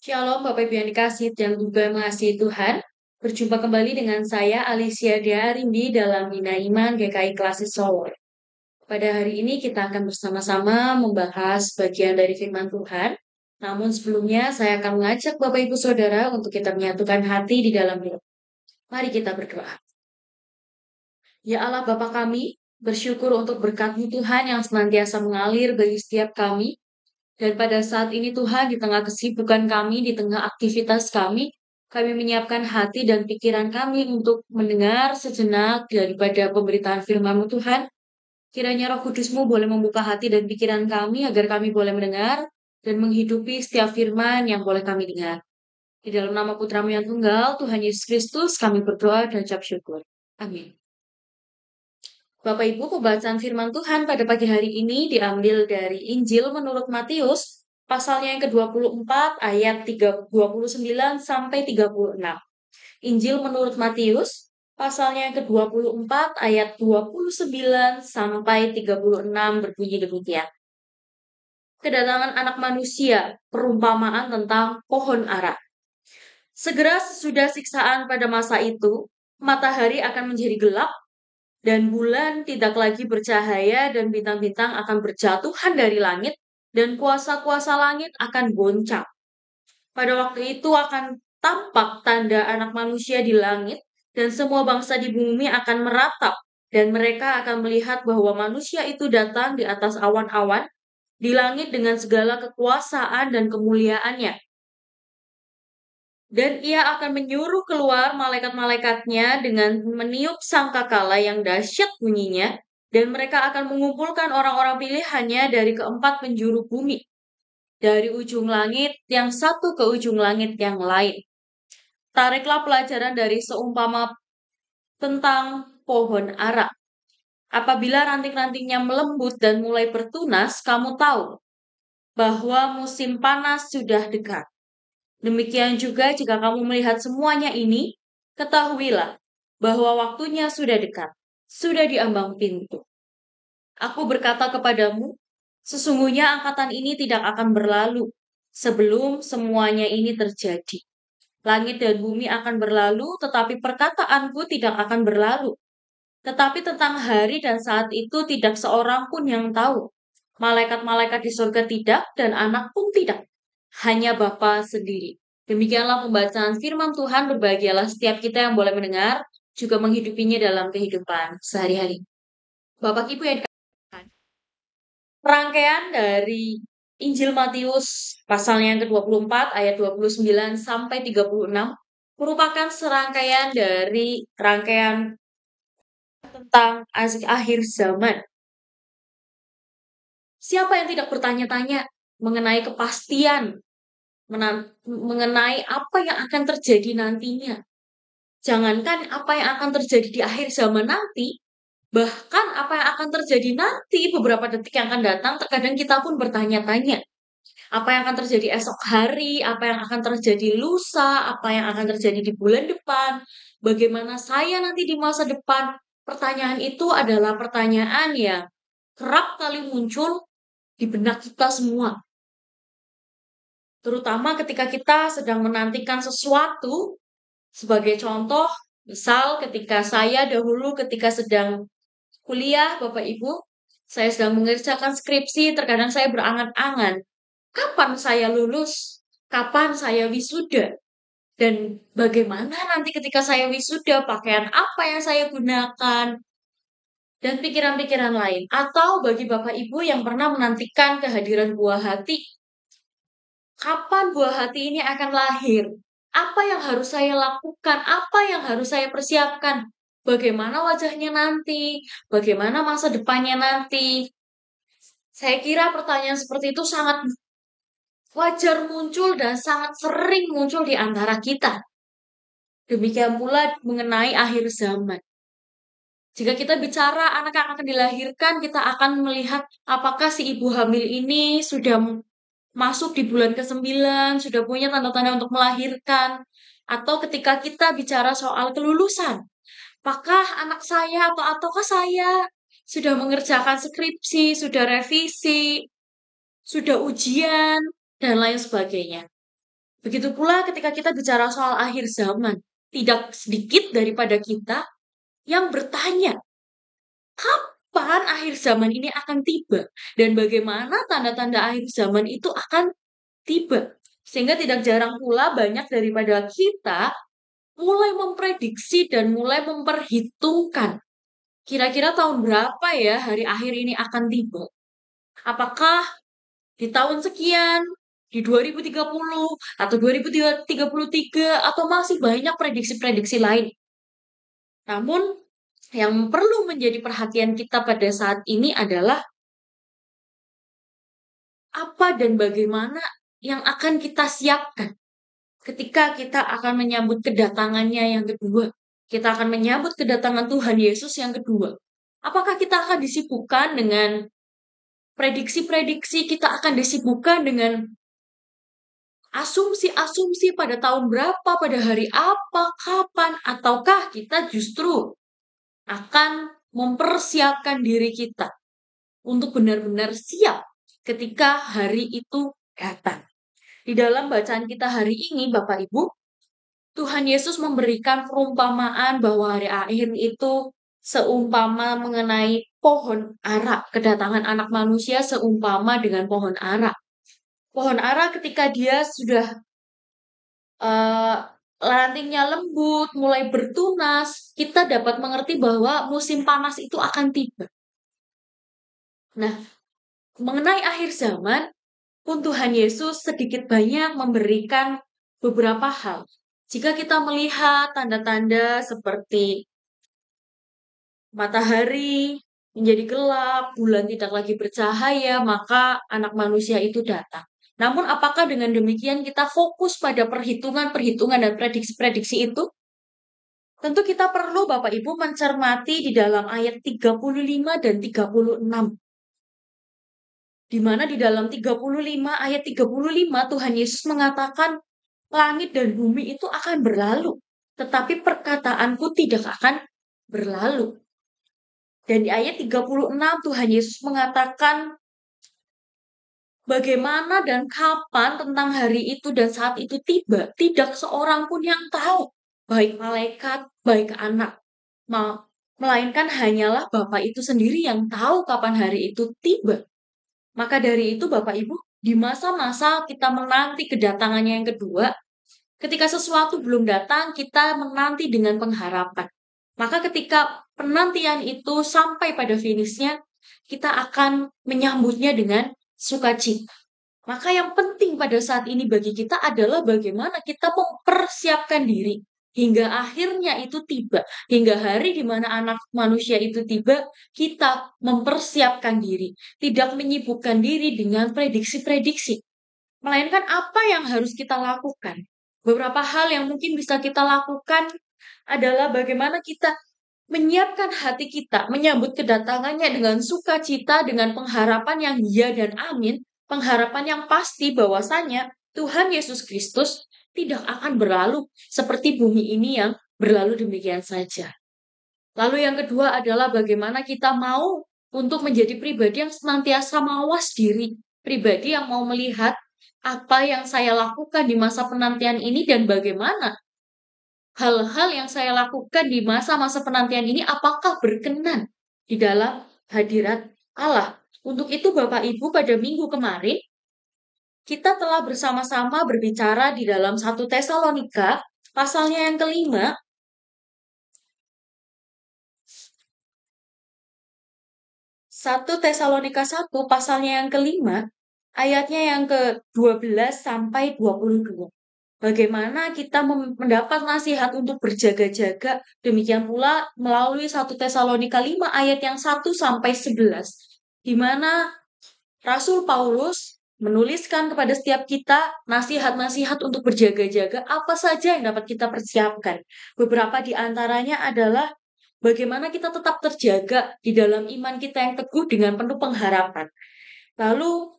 Shalom Bapak Ibu yang dikasihi dan juga mengasihi Tuhan. Berjumpa kembali dengan saya Alicia Diarindi dalam Bina Iman GKI Klasis Solo. Pada hari ini kita akan bersama-sama membahas bagian dari firman Tuhan. Namun sebelumnya saya akan mengajak Bapak Ibu Saudara untuk kita menyatukan hati di dalam doa. Mari kita berdoa. Ya Allah Bapa kami, bersyukur untuk berkat-Mu Tuhan yang senantiasa mengalir bagi setiap kami. Dan pada saat ini Tuhan, di tengah kesibukan kami, di tengah aktivitas kami menyiapkan hati dan pikiran kami untuk mendengar sejenak daripada pemberitaan firman-Mu Tuhan. Kiranya Roh Kudus-Mu boleh membuka hati dan pikiran kami agar kami boleh mendengar dan menghidupi setiap firman yang boleh kami dengar. Di dalam nama Putra-Mu yang tunggal, Tuhan Yesus Kristus, kami berdoa dan ucap syukur. Amin. Bapak Ibu, pembacaan firman Tuhan pada pagi hari ini diambil dari Injil menurut Matius, pasalnya yang ke-24 ayat 29 sampai 36. Injil menurut Matius, pasalnya yang ke-24 ayat 29 sampai 36 berbunyi demikian. Kedatangan anak manusia, perumpamaan tentang pohon ara. Segera sesudah siksaan pada masa itu, matahari akan menjadi gelap, dan bulan tidak lagi bercahaya dan bintang-bintang akan berjatuhan dari langit dan kuasa-kuasa langit akan goncang. Pada waktu itu akan tampak tanda anak manusia di langit dan semua bangsa di bumi akan meratap dan mereka akan melihat bahwa manusia itu datang di atas awan-awan di langit dengan segala kekuasaan dan kemuliaannya. Dan ia akan menyuruh keluar malaikat-malaikatnya dengan meniup sangkakala yang dahsyat bunyinya, dan mereka akan mengumpulkan orang-orang pilihannya dari keempat penjuru bumi, dari ujung langit yang satu ke ujung langit yang lain. Tariklah pelajaran dari seumpama tentang pohon ara. Apabila ranting-rantingnya melembut dan mulai bertunas, kamu tahu bahwa musim panas sudah dekat. Demikian juga jika kamu melihat semuanya ini, ketahuilah bahwa waktunya sudah dekat, sudah di ambang pintu. Aku berkata kepadamu, sesungguhnya angkatan ini tidak akan berlalu sebelum semuanya ini terjadi. Langit dan bumi akan berlalu, tetapi perkataanku tidak akan berlalu. Tetapi tentang hari dan saat itu tidak seorang pun yang tahu. Malaikat-malaikat di surga tidak, dan anak pun tidak. Hanya Bapa sendiri. Demikianlah pembacaan firman Tuhan. Berbahagialah setiap kita yang boleh mendengar, juga menghidupinya dalam kehidupan sehari-hari. Bapak Ibu yang dikatakan, rangkaian dari Injil Matius pasalnya yang ke-24 ayat 29 sampai 36 merupakan serangkaian dari rangkaian tentang akhir zaman. Siapa yang tidak bertanya-tanya mengenai kepastian, mengenai apa yang akan terjadi nantinya? Jangankan apa yang akan terjadi di akhir zaman nanti, bahkan apa yang akan terjadi nanti beberapa detik yang akan datang, terkadang kita pun bertanya-tanya. Apa yang akan terjadi esok hari, apa yang akan terjadi lusa, apa yang akan terjadi di bulan depan, bagaimana saya nanti di masa depan. Pertanyaan itu adalah pertanyaan yang kerap kali muncul di benak kita semua. Terutama ketika kita sedang menantikan sesuatu, sebagai contoh, misal ketika saya dahulu ketika sedang kuliah, Bapak Ibu, saya sedang mengerjakan skripsi, terkadang saya berangan-angan, kapan saya lulus? Kapan saya wisuda? Dan bagaimana nanti ketika saya wisuda, pakaian apa yang saya gunakan? Dan pikiran-pikiran lain. Atau bagi Bapak Ibu yang pernah menantikan kehadiran buah hati, kapan buah hati ini akan lahir? Apa yang harus saya lakukan? Apa yang harus saya persiapkan? Bagaimana wajahnya nanti? Bagaimana masa depannya nanti? Saya kira pertanyaan seperti itu sangat wajar muncul dan sangat sering muncul di antara kita. Demikian pula mengenai akhir zaman. Jika kita bicara anak yang akan dilahirkan, kita akan melihat apakah si ibu hamil ini sudah masuk di bulan ke-9, sudah punya tanda-tanda untuk melahirkan. Atau ketika kita bicara soal kelulusan, apakah anak saya ataukah saya sudah mengerjakan skripsi, sudah revisi, sudah ujian, dan lain sebagainya. Begitu pula ketika kita bicara soal akhir zaman, tidak sedikit daripada kita yang bertanya, kapan akhir zaman ini akan tiba? Dan bagaimana tanda-tanda akhir zaman itu akan tiba? Sehingga tidak jarang pula banyak daripada kita mulai memprediksi dan mulai memperhitungkan kira-kira tahun berapa ya hari akhir ini akan tiba. Apakah di tahun sekian, di 2030, atau 2033, atau masih banyak prediksi-prediksi lain. Namun, yang perlu menjadi perhatian kita pada saat ini adalah apa dan bagaimana yang akan kita siapkan ketika kita akan menyambut kedatangannya yang kedua. Kita akan menyambut kedatangan Tuhan Yesus yang kedua. Apakah kita akan disibukkan dengan prediksi-prediksi, kita akan disibukkan dengan asumsi-asumsi pada tahun berapa, pada hari apa, kapan, ataukah kita justru akan mempersiapkan diri kita untuk benar-benar siap ketika hari itu datang. Di dalam bacaan kita hari ini, Bapak Ibu, Tuhan Yesus memberikan perumpamaan bahwa hari akhir itu seumpama mengenai pohon ara. Kedatangan anak manusia seumpama dengan pohon ara. Pohon ara ketika dia sudah uh, rantingnya lembut, mulai bertunas, kita dapat mengerti bahwa musim panas itu akan tiba. Nah, mengenai akhir zaman, pun Tuhan Yesus sedikit banyak memberikan beberapa hal. Jika kita melihat tanda-tanda seperti matahari menjadi gelap, bulan tidak lagi bercahaya, maka anak manusia itu datang. Namun apakah dengan demikian kita fokus pada perhitungan-perhitungan dan prediksi-prediksi itu? Tentu kita perlu Bapak Ibu mencermati di dalam ayat 35 dan 36. Di mana di dalam 35 ayat 35 Tuhan Yesus mengatakan langit dan bumi itu akan berlalu, tetapi perkataanku tidak akan berlalu. Dan di ayat 36 Tuhan Yesus mengatakan bagaimana dan kapan tentang hari itu dan saat itu tiba, tidak seorang pun yang tahu, baik malaikat, baik anak, melainkan hanyalah Bapa itu sendiri yang tahu kapan hari itu tiba. Maka dari itu Bapak Ibu, di masa-masa kita menanti kedatangannya yang kedua, ketika sesuatu belum datang, kita menanti dengan pengharapan. Maka ketika penantian itu sampai pada finishnya, kita akan menyambutnya dengan sukacita. Maka yang penting pada saat ini bagi kita adalah bagaimana kita mempersiapkan diri hingga akhirnya itu tiba. Hingga hari di mana anak manusia itu tiba, kita mempersiapkan diri. Tidak menyibukkan diri dengan prediksi-prediksi. Melainkan apa yang harus kita lakukan. Beberapa hal yang mungkin bisa kita lakukan adalah bagaimana kita menyiapkan hati kita, menyambut kedatangannya dengan sukacita, dengan pengharapan yang ya dan amin, pengharapan yang pasti bahwasanya Tuhan Yesus Kristus tidak akan berlalu seperti bumi ini yang berlalu demikian saja. Lalu yang kedua adalah bagaimana kita mau untuk menjadi pribadi yang senantiasa mawas diri, pribadi yang mau melihat apa yang saya lakukan di masa penantian ini dan bagaimana hal-hal yang saya lakukan di masa-masa penantian ini apakah berkenan di dalam hadirat Allah. Untuk itu Bapak Ibu pada minggu kemarin kita telah bersama-sama berbicara di dalam 1 Tesalonika pasalnya yang kelima. 1 Tesalonika 1 pasalnya yang kelima, ayatnya yang ke-12 sampai 22. Bagaimana kita mendapat nasihat untuk berjaga-jaga, demikian pula melalui 1 Tesalonika 5 ayat yang 1 sampai 11, di mana Rasul Paulus menuliskan kepada setiap kita nasihat-nasihat untuk berjaga-jaga apa saja yang dapat kita persiapkan. Beberapa di antaranya adalah bagaimana kita tetap terjaga di dalam iman kita yang teguh dengan penuh pengharapan. Lalu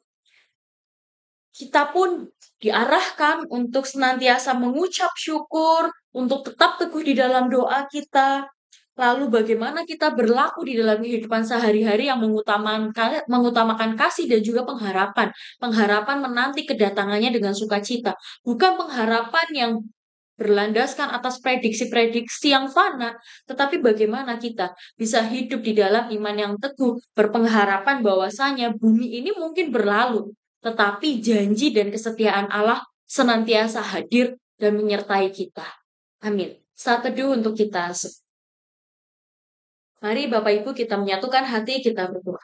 kita pun diarahkan untuk senantiasa mengucap syukur, untuk tetap teguh di dalam doa kita. Lalu bagaimana kita berlaku di dalam kehidupan sehari-hari yang mengutamakan kasih dan juga pengharapan. Pengharapan menanti kedatangannya dengan sukacita. Bukan pengharapan yang berlandaskan atas prediksi-prediksi yang fana, tetapi bagaimana kita bisa hidup di dalam iman yang teguh, berpengharapan bahwasanya bumi ini mungkin berlalu, tetapi janji dan kesetiaan Allah senantiasa hadir dan menyertai kita. Amin. Saat teduh untuk kita. Mari Bapak Ibu kita menyatukan hati, kita berdoa.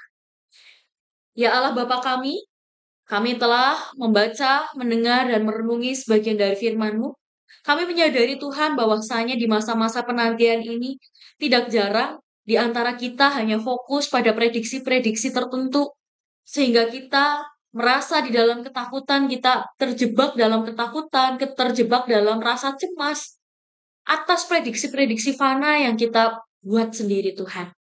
Ya Allah Bapa kami telah membaca, mendengar, dan merenungi sebagian dari firman-Mu. Kami menyadari Tuhan bahwasanya di masa-masa penantian ini tidak jarang di antara kita hanya fokus pada prediksi-prediksi tertentu sehingga kita merasa di dalam ketakutan, kita terjebak dalam ketakutan, terjebak dalam rasa cemas atas prediksi-prediksi fana yang kita buat sendiri Tuhan.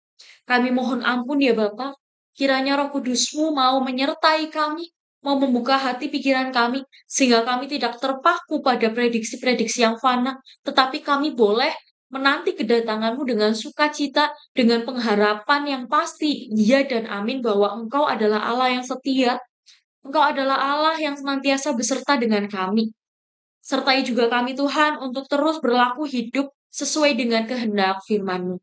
Kami mohon ampun ya Bapak, kiranya Roh Kudus-Mu mau menyertai kami, mau membuka hati pikiran kami, sehingga kami tidak terpaku pada prediksi-prediksi yang fana, tetapi kami boleh menanti kedatangan-Mu dengan sukacita, dengan pengharapan yang pasti, iya dan amin bahwa Engkau adalah Allah yang setia, Engkau adalah Allah yang senantiasa beserta dengan kami. Sertai juga kami Tuhan untuk terus berlaku hidup sesuai dengan kehendak firman-Mu.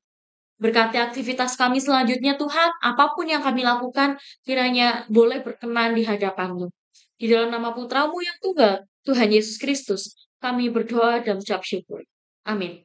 Berkati aktivitas kami selanjutnya Tuhan, apapun yang kami lakukan, kiranya boleh berkenan di hadapan-Mu. Di dalam nama Putra-Mu yang tunggal, Tuhan Yesus Kristus, kami berdoa dan ucap syukur. Amin.